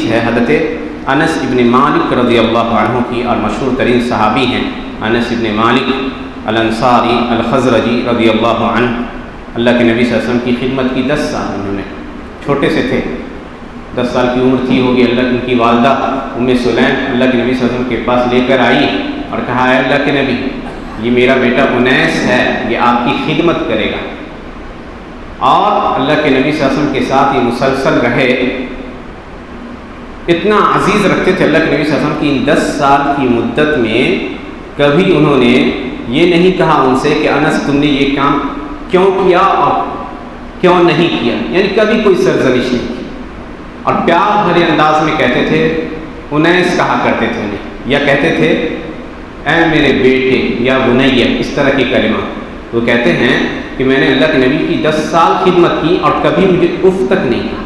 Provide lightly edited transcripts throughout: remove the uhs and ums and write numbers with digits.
ہے حضرت انس ابن مالک رضی اللہ عنہ کی، اور مشہور ترین صحابی ہیں انس ابن مالک الانصاری الخزرجی رضی اللہ عنہ۔ اللہ کے نبی صلی اللہ علیہ وسلم کی خدمت کی 10 سال انہوں نے، چھوٹے سے تھے، 10 سال کی عمر تھی ہوگی۔ اللہ کی ان کی والدہ ام سلیم اللہ کے نبی صلی اللہ علیہ وسلم کے پاس لے کر آئی اور کہا اے اللہ کے نبی، یہ میرا بیٹا انیس ہے، یہ آپ کی خدمت کرے گا۔ اور اللہ کے نبی صلی اللہ علیہ وسلم کے ساتھ یہ مسلسل رہے، اتنا عزیز رکھتے تھے اللہ کے نبی صلی اللہ علیہ وسلم کی۔ ان 10 سال کی مدت میں کبھی انہوں نے یہ نہیں کہا ان سے کہ انس تم نے یہ کام کیوں کیا اور کیوں نہیں کیا، یعنی کبھی کوئی سرزنش نہیں کی، اور پیار بھرے انداز میں کہتے تھے، انیس کہا کرتے تھے انہیں، یا کہتے تھے اے میرے بیٹے یا بنیہ، اس طرح کی کلمات۔ وہ کہتے ہیں کہ میں نے اللہ کے نبی کی 10 سال خدمت کی اور کبھی مجھے اف تک نہیں کہا۔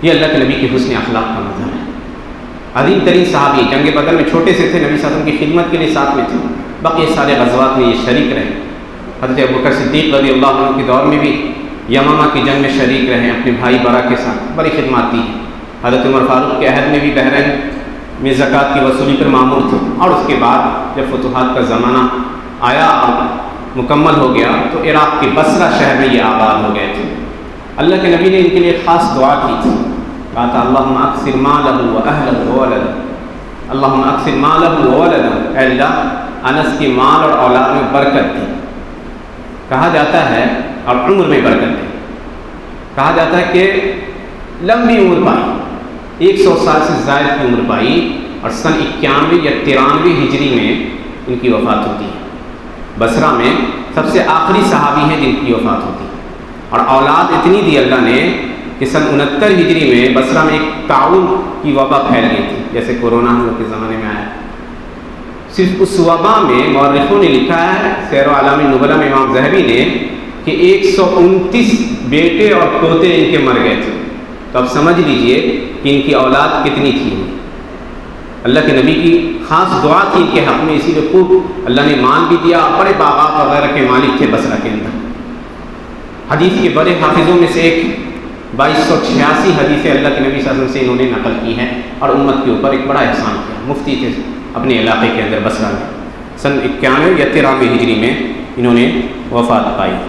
یہ اللہ کے نبی کے حسن اخلاق کا مظہر ہے۔ عظیم ترین صحابی، جنگ بدر میں چھوٹے سے تھے، نبی صلی اللہ علیہ وسلم کی خدمت کے لیے ساتھ میں تھے، باقی سارے غزوات میں یہ شریک رہے۔ حضرت ابوبکر صدیق رضی اللہ عنہ کے دور میں بھی یمامہ کی جنگ میں شریک رہے، اپنے بھائی برا کے ساتھ بڑی خدمات دی۔ حضرت عمر فاروق کے عہد میں بھی بحرین میں زکوٰۃ کی وصولی پر مامور تھے، اور اس کے بعد جب فتوحات کا زمانہ آیا اور مکمل ہو گیا تو عراق کے بصرہ شہر میں یہ آباد ہو گئے تھے۔ اللہ کے نبی نے ان کے لیے خاص دعا کی تھی، کہا تھا اللہم اکثر مالہ واہلہ وولدہ، اللہم اکثر مالہ وولدہ، اے اللہ انس کی مال اور اولاد میں برکت دی۔ کہا جاتا ہے، اور عمر میں برکت دی، کہا جاتا ہے کہ لمبی عمر پائی، 100 سال سے زائد کی عمر پائی، اور سن 91 یا 93 ہجری میں ان کی وفات ہوتی ہے۔ بصرہ میں سب سے آخری صحابی ہیں جن کی وفات ہوتی ہے، اور اولاد اتنی دی اللہ نے کہ سن 69 ہجری میں بصرہ میں ایک طاعون کی وبا پھیل گئی تھی، جیسے کورونا ہم لوگ کے زمانے میں آیا۔ صرف اس وبا میں مورخوں نے لکھا ہے، سیر و اعلام النبلاء میں امام ذہبی نے، کہ 129 بیٹے اور پوتے ان کے مر گئے تھے۔ تو اب سمجھ لیجئے کہ ان کی اولاد کتنی تھی۔ اللہ کے نبی کی خاص دعا تھی کہ حق میں، اسی لیے خوب اللہ نے مال بھی دیا، بڑے باغات وغیرہ کے مالک تھے بصرہ کے اندر۔ حدیث کے بڑے حافظوں میں سے ایک 2286 حدیثیں اللہ کے نبی صلی اللہ علیہ وسلم سے انہوں نے نقل کی ہیں، اور امت کے اوپر ایک بڑا احسان کیا۔ مفتی تھے اپنے علاقے کے اندر بصرہ میں، سن 91 یا 93 ہجری میں انہوں نے وفات پائی۔